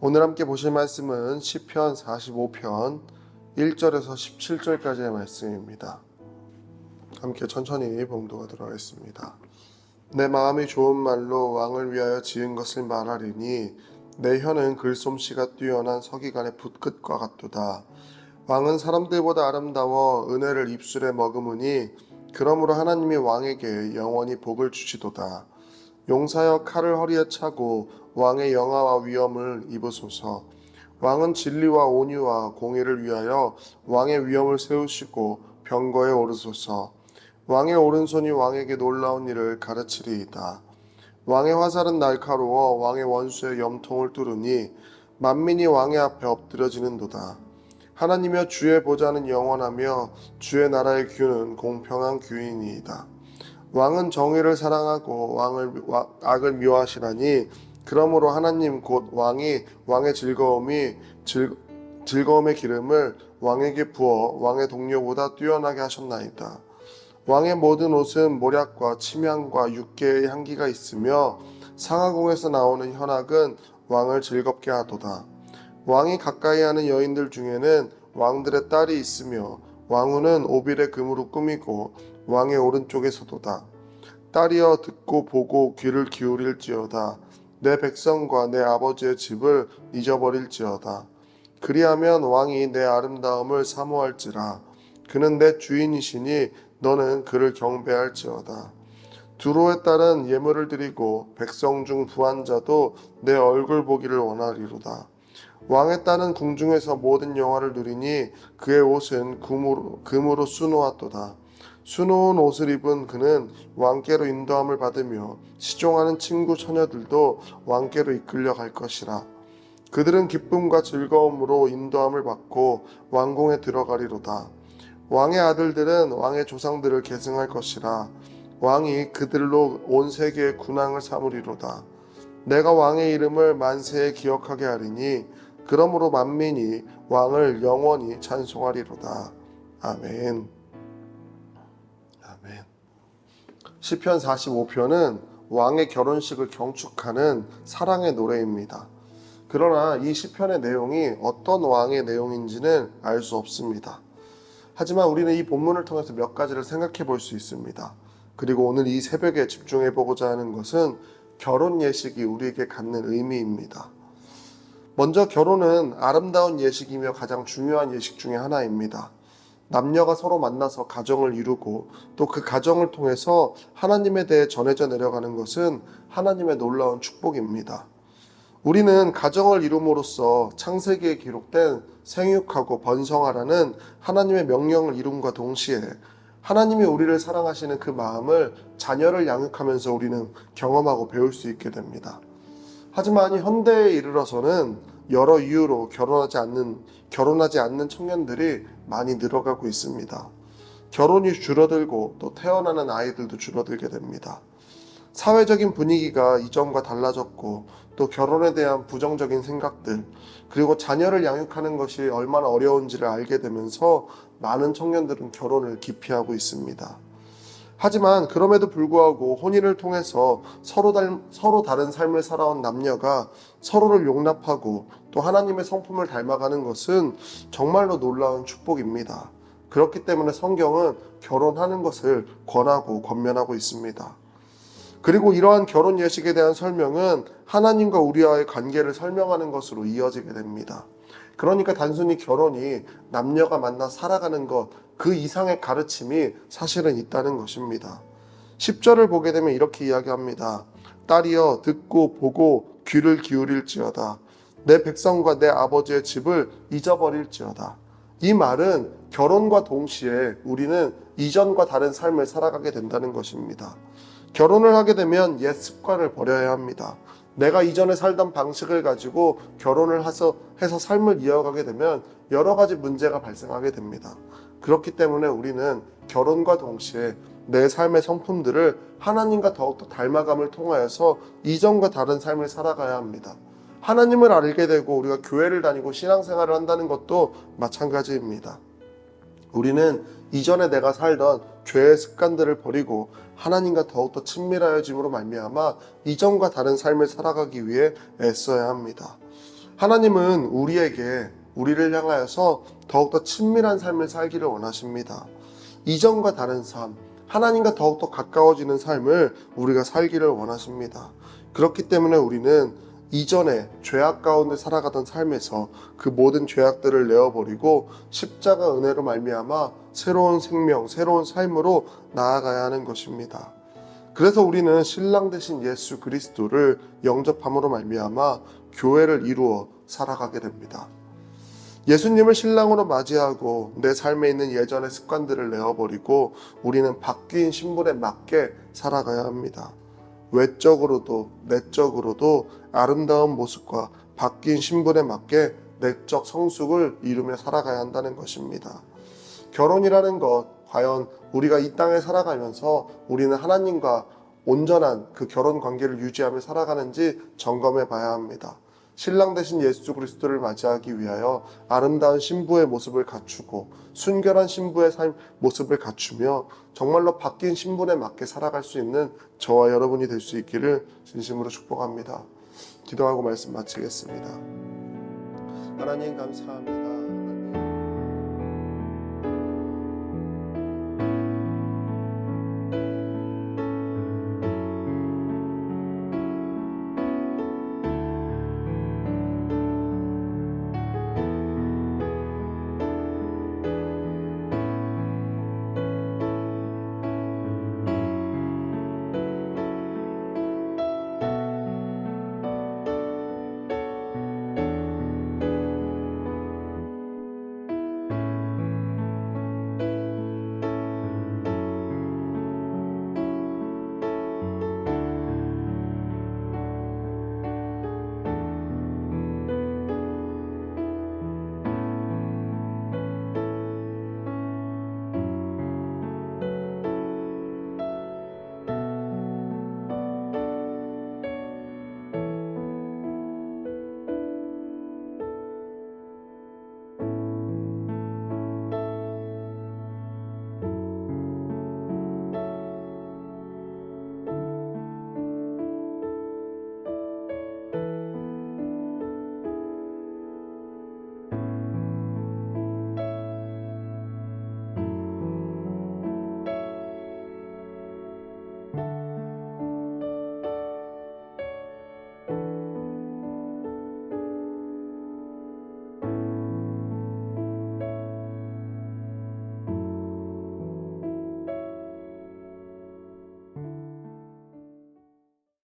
오늘 함께 보실 말씀은 시편 45편 1절에서 17절까지의 말씀입니다. 함께 천천히 봉독하도록 하겠습니다. 내 마음이 좋은 말로 왕을 위하여 지은 것을 말하리니 내 혀는 글솜씨가 뛰어난 서기관의 붓끝과 같도다. 왕은 사람들보다 아름다워 은혜를 입술에 머금으니 그러므로 하나님이 왕에게 영원히 복을 주시도다. 용사여 칼을 허리에 차고 왕의 영화와 위엄을 입으소서. 왕은 진리와 온유와 공의를 위하여 왕의 위엄을 세우시고 병거에 오르소서. 왕의 오른손이 왕에게 놀라운 일을 가르치리이다. 왕의 화살은 날카로워 왕의 원수의 염통을 뚫으니 만민이 왕의 앞에 엎드려지는도다. 하나님이여 주의 보좌는 영원하며 주의 나라의 규는 공평한 규이니이다. 왕은 정의를 사랑하고 악을 미워하시나니 그러므로 하나님 곧 왕이 왕의 즐거움의 기름을 왕에게 부어 왕의 동료보다 뛰어나게 하셨나이다. 왕의 모든 옷은 모략과 침향과 육개의 향기가 있으며 상하궁에서 나오는 현악은 왕을 즐겁게 하도다. 왕이 가까이 하는 여인들 중에는 왕들의 딸이 있으며 왕후는 오빌의 금으로 꾸미고 왕의 오른쪽에 서도다. 딸이여 듣고 보고 귀를 기울일지어다. 내 백성과 내 아버지의 집을 잊어버릴지어다. 그리하면 왕이 내 아름다움을 사모할지라. 그는 내 주인이시니 너는 그를 경배할지어다. 두로의 딸은 예물을 드리고 백성 중 부한 자도 내 얼굴 보기를 원하리로다. 왕의 딸은 궁중에서 모든 영화를 누리니 그의 옷은 금으로 수놓았도다. 수놓은 옷을 입은 그는 왕께로 인도함을 받으며 시종하는 친구 처녀들도 왕께로 이끌려 갈 것이라. 그들은 기쁨과 즐거움으로 인도함을 받고 왕궁에 들어가리로다. 왕의 아들들은 왕의 조상들을 계승할 것이라. 왕이 그들로 온 세계의 군왕을 삼으리로다. 내가 왕의 이름을 만세에 기억하게 하리니 그러므로 만민이 왕을 영원히 찬송하리로다. 아멘. 아멘. 시편 45편은 왕의 결혼식을 경축하는 사랑의 노래입니다. 그러나 이 시편의 내용이 어떤 왕의 내용인지는 알 수 없습니다. 하지만 우리는 이 본문을 통해서 몇 가지를 생각해 볼 수 있습니다. 그리고 오늘 이 새벽에 집중해 보고자 하는 것은 결혼 예식이 우리에게 갖는 의미입니다. 먼저 결혼은 아름다운 예식이며 가장 중요한 예식 중에 하나입니다. 남녀가 서로 만나서 가정을 이루고 또 그 가정을 통해서 하나님에 대해 전해져 내려가는 것은 하나님의 놀라운 축복입니다. 우리는 가정을 이룸으로써 창세기에 기록된 생육하고 번성하라는 하나님의 명령을 이룸과 동시에 하나님이 우리를 사랑하시는 그 마음을 자녀를 양육하면서 우리는 경험하고 배울 수 있게 됩니다. 하지만 현대에 이르러서는 여러 이유로 결혼하지 않는 청년들이 많이 늘어가고 있습니다. 결혼이 줄어들고 또 태어나는 아이들도 줄어들게 됩니다. 사회적인 분위기가 이전과 달라졌고 또 결혼에 대한 부정적인 생각들 그리고 자녀를 양육하는 것이 얼마나 어려운지를 알게 되면서 많은 청년들은 결혼을 기피하고 있습니다. 하지만 그럼에도 불구하고 혼인을 통해서 서로 다른 삶을 살아온 남녀가 서로를 용납하고 또 하나님의 성품을 닮아가는 것은 정말로 놀라운 축복입니다. 그렇기 때문에 성경은 결혼하는 것을 권하고 권면하고 있습니다. 그리고 이러한 결혼 예식에 대한 설명은 하나님과 우리와의 관계를 설명하는 것으로 이어지게 됩니다. 그러니까 단순히 결혼이 남녀가 만나 살아가는 것, 그 이상의 가르침이 사실은 있다는 것입니다. 10절을 보게 되면 이렇게 이야기합니다. 딸이여 듣고 보고 귀를 기울일지어다. 내 백성과 내 아버지의 집을 잊어버릴지어다. 이 말은 결혼과 동시에 우리는 이전과 다른 삶을 살아가게 된다는 것입니다. 결혼을 하게 되면 옛 습관을 버려야 합니다. 내가 이전에 살던 방식을 가지고 결혼을 해서 삶을 이어가게 되면 여러 가지 문제가 발생하게 됩니다. 그렇기 때문에 우리는 결혼과 동시에 내 삶의 성품들을 하나님과 더욱더 닮아감을 통하여서 이전과 다른 삶을 살아가야 합니다. 하나님을 알게 되고 우리가 교회를 다니고 신앙생활을 한다는 것도 마찬가지입니다. 우리는 이전에 내가 살던 죄의 습관들을 버리고 하나님과 더욱더 친밀하여짐으로 말미암아 이전과 다른 삶을 살아가기 위해 애써야 합니다. 하나님은 우리를 향하여서 더욱더 친밀한 삶을 살기를 원하십니다. 이전과 다른 삶, 하나님과 더욱더 가까워지는 삶을 우리가 살기를 원하십니다. 그렇기 때문에 우리는 이전에 죄악 가운데 살아가던 삶에서 그 모든 죄악들을 내어버리고 십자가 은혜로 말미암아 새로운 생명, 새로운 삶으로 나아가야 하는 것입니다. 그래서 우리는 신랑 되신 예수 그리스도를 영접함으로 말미암아 교회를 이루어 살아가게 됩니다. 예수님을 신랑으로 맞이하고 내 삶에 있는 예전의 습관들을 내어버리고 우리는 바뀐 신분에 맞게 살아가야 합니다. 외적으로도 내적으로도 아름다운 모습과 바뀐 신분에 맞게 내적 성숙을 이루며 살아가야 한다는 것입니다. 결혼이라는 것, 과연 우리가 이 땅에 살아가면서 우리는 하나님과 온전한 그 결혼 관계를 유지하며 살아가는지 점검해 봐야 합니다. 신랑 되신 예수 그리스도를 맞이하기 위하여 아름다운 신부의 모습을 갖추고 순결한 신부의 모습을 갖추며 정말로 바뀐 신분에 맞게 살아갈 수 있는 저와 여러분이 될 수 있기를 진심으로 축복합니다. 기도하고 말씀 마치겠습니다. 하나님 감사합니다.